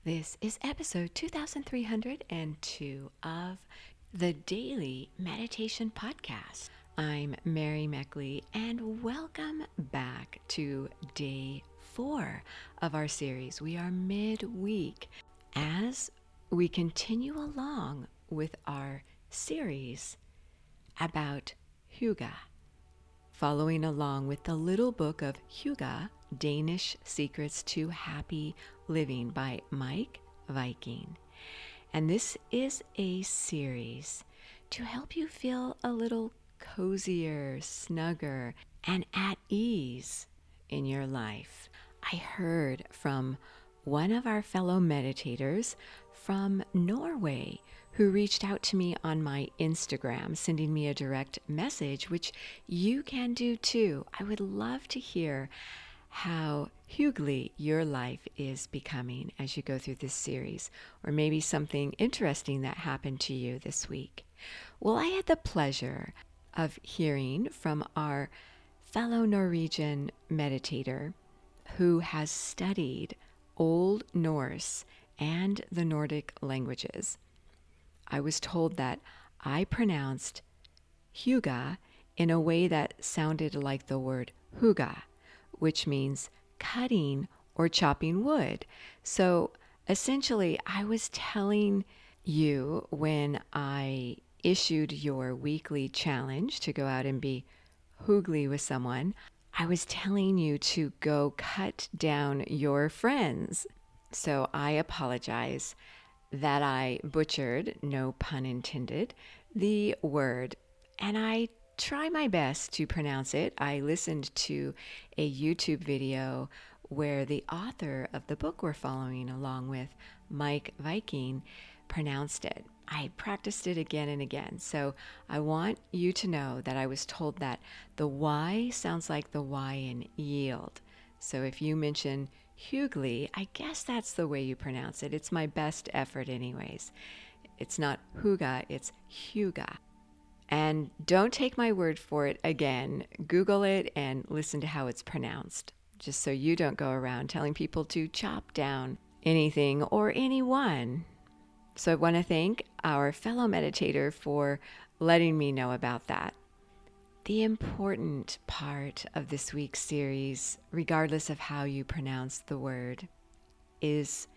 This is episode 2302 of the Daily Meditation Podcast. I'm Mary Meik, and welcome back to day 4 of our series. We are midweek as we continue along with our series about Hygge, following along with the Little Book of Hygge, Danish Secrets to Happy Living by Miek Wiking. And this is a series to help you feel a little cozier, snugger, and at ease in your life. I heard from one of our fellow meditators from Norway who reached out to me on my Instagram, sending me a direct message, which you can do too. I would love to hear how hyggelige your life is becoming as you go through this series, or maybe something interesting that happened to you this week. Well, I had the pleasure of hearing from our fellow Norwegian meditator who has studied Old Norse and the Nordic languages. I was told that I pronounced Hygge in a way that sounded like the word hugge, which means cutting or chopping wood. So essentially, I was telling you when I issued your weekly challenge to go out and be hyggelige with someone, I was telling you to go cut down your friends. So I apologize that I butchered, no pun intended, the word, and I try my best to pronounce it. I listened to a YouTube video where the author of the book we're following along with, Miek Wiking, pronounced it. I practiced it again and again. So I want you to know that I was told that the Y sounds like the Y in yield. So if you mention hyggelige, I guess that's the way you pronounce it. It's my best effort anyways. It's not hygge, it's hygge. And don't take my word for it again. Google it and listen to how it's pronounced, just so you don't go around telling people to chop down anything or anyone. So I want to thank our fellow meditator for letting me know about that. The important part of this week's series, regardless of how you pronounce the word, is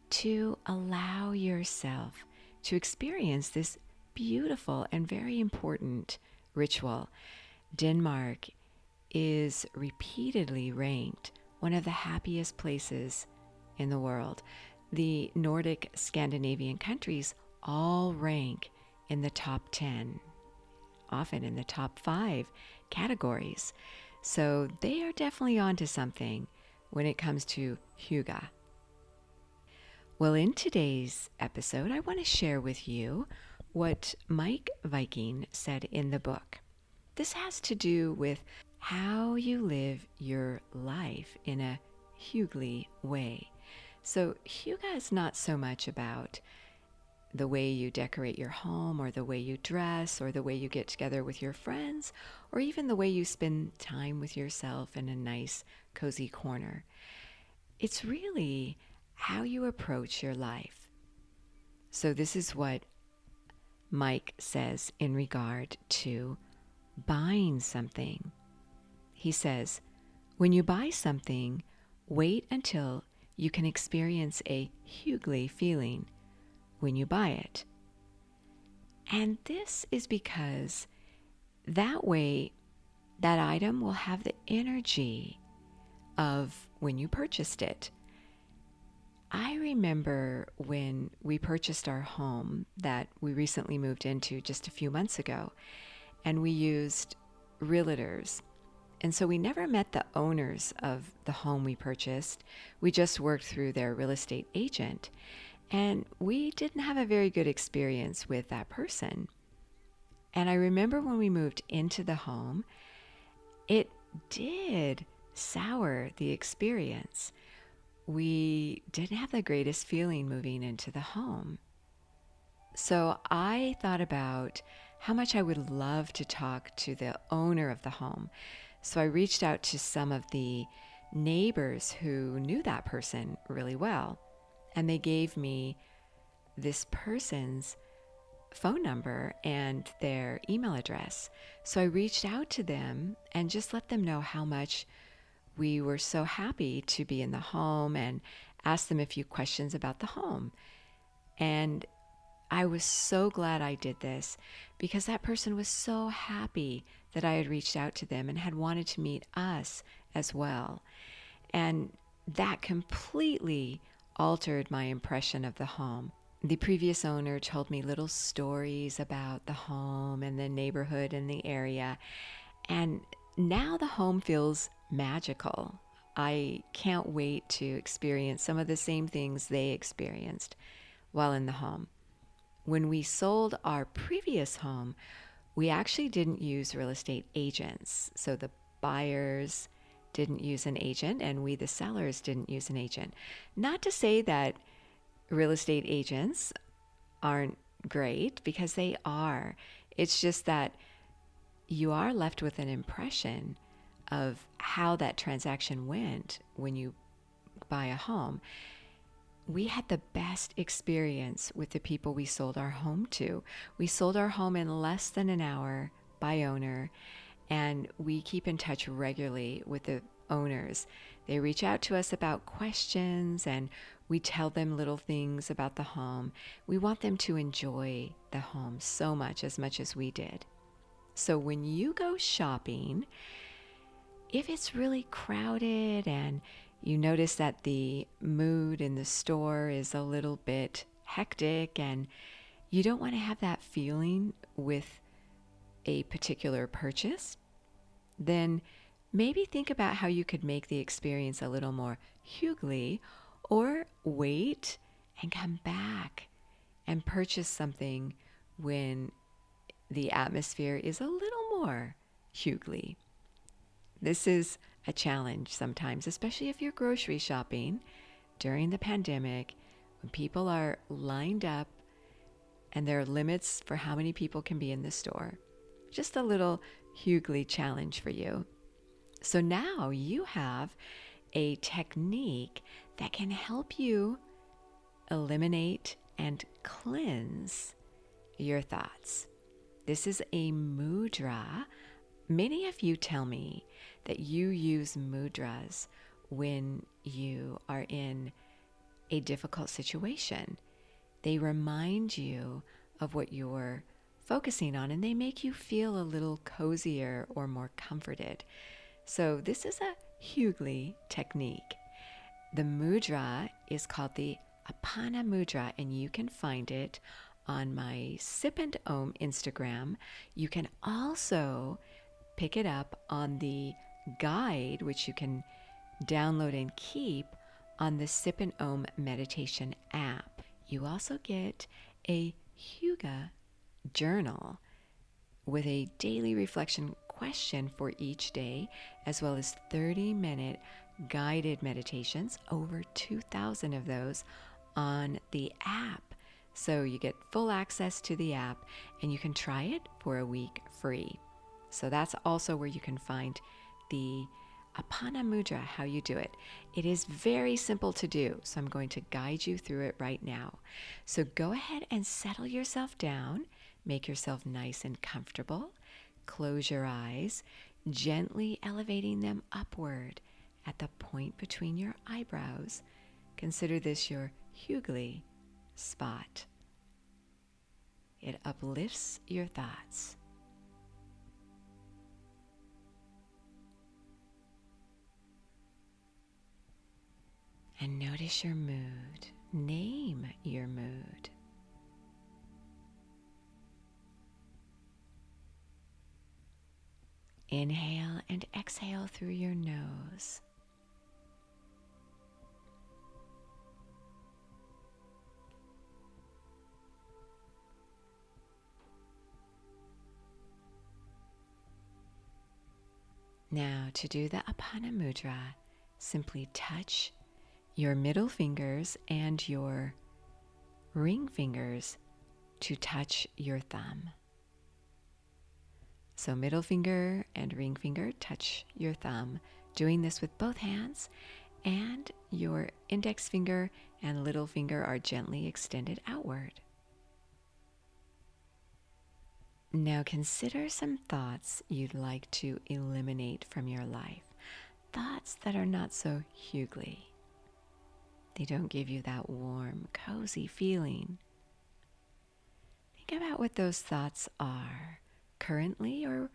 to allow yourself to experience this beautiful and very important ritual. Denmark is repeatedly ranked one of the happiest places in the world. The Nordic Scandinavian countries all rank in the top 10, often in the top 5 categories. So they are definitely onto something when it comes to hygge. Well, in today's episode, I want to share with you what Miek Wiking said in the book. This has to do with how you live your life in a hyggelige way. So hygge is not so much about the way you decorate your home or the way you dress or the way you get together with your friends or even the way you spend time with yourself in a nice, cozy corner. It's really how you approach your life. So this is what Mike says in regard to buying something. He says, when you buy something, wait until you can experience a hyggelige feeling when you buy it. And this is because that way that item will have the energy of when you purchased it. I remember when we purchased our home that we recently moved into just a few months ago, and we used realtors. And so we never met the owners of the home we purchased. We just worked through their real estate agent. And we didn't have a very good experience with that person. And I remember when we moved into the home, it did sour the experience. We didn't have the greatest feeling moving into the home. So I thought about how much I would love to talk to the owner of the home. So I reached out to some of the neighbors who knew that person really well. And they gave me this person's phone number and their email address. So I reached out to them and just let them know how much we were so happy to be in the home and asked them a few questions about the home. And I was so glad I did this because that person was so happy that I had reached out to them and had wanted to meet us as well. And that completely altered my impression of the home. The previous owner told me little stories about the home and the neighborhood and the area. And now the home feels magical. I can't wait to experience some of the same things they experienced while in the home. When we sold our previous home, we actually didn't use real estate agents. So the buyers didn't use an agent and we, the sellers, didn't use an agent. Not to say that real estate agents aren't great, because they are. It's just that you are left with an impression of how that transaction went when you buy a home. We had the best experience with the people we sold our home to. We sold our home in less than an hour by owner, and we keep in touch regularly with the owners. They reach out to us about questions, and we tell them little things about the home. We want them to enjoy the home so much as we did. So when you go shopping, if it's really crowded and you notice that the mood in the store is a little bit hectic and you don't want to have that feeling with a particular purchase, then maybe think about how you could make the experience a little more hyggelige, or wait and come back and purchase something when the atmosphere is a little more hyggelige. This is a challenge sometimes, especially if you're grocery shopping during the pandemic, when people are lined up and there are limits for how many people can be in the store. Just a little hyggelige challenge for you. So now you have a technique that can help you eliminate and cleanse your thoughts. This is a mudra. Many of you tell me that you use mudras when you are in a difficult situation. They remind you of what you're focusing on, and they make you feel a little cozier or more comforted. So this is a hyggelige technique. The mudra is called the Apana Mudra, and you can find it on my Sip and Om Instagram. You can also pick it up on the guide, which you can download and keep on the Sip and Om meditation app. You also get a Hygge journal with a daily reflection question for each day, as well as 30-minute guided meditations, over 2,000 of those on the app. So you get full access to the app and you can try it for a week free. So that's also where you can find the Apana Mudra, how you do it. It is very simple to do, so I'm going to guide you through it right now. So go ahead and settle yourself down, make yourself nice and comfortable. Close your eyes, gently elevating them upward at the point between your eyebrows. Consider this your hyggelige spot. It uplifts your thoughts. And notice your mood. Name your mood. Inhale and exhale through your nose. Now, to do the Apana Mudra, simply touch your middle fingers and your ring fingers to touch your thumb. So middle finger and ring finger touch your thumb, doing this with both hands, and your index finger and little finger are gently extended outward. Now consider some thoughts you'd like to eliminate from your life. Thoughts that are not so hyggelige. They don't give you that warm, cozy feeling. Think about what those thoughts are currently, or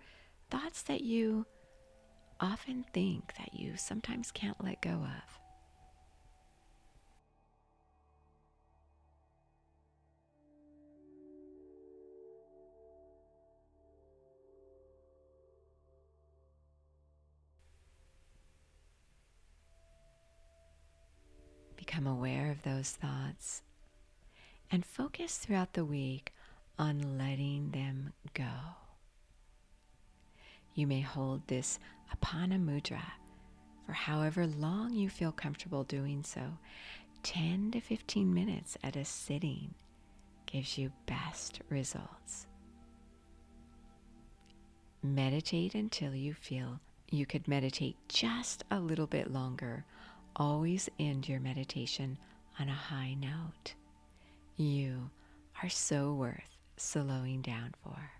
thoughts that you often think that you sometimes can't let go of. Become aware of those thoughts and focus throughout the week on letting them go. You may hold this apana mudra for however long you feel comfortable doing so. 10 to 15 minutes at a sitting gives you best results. Meditate until you feel you could meditate just a little bit longer. Always end your meditation on a high note. You are so worth slowing down for.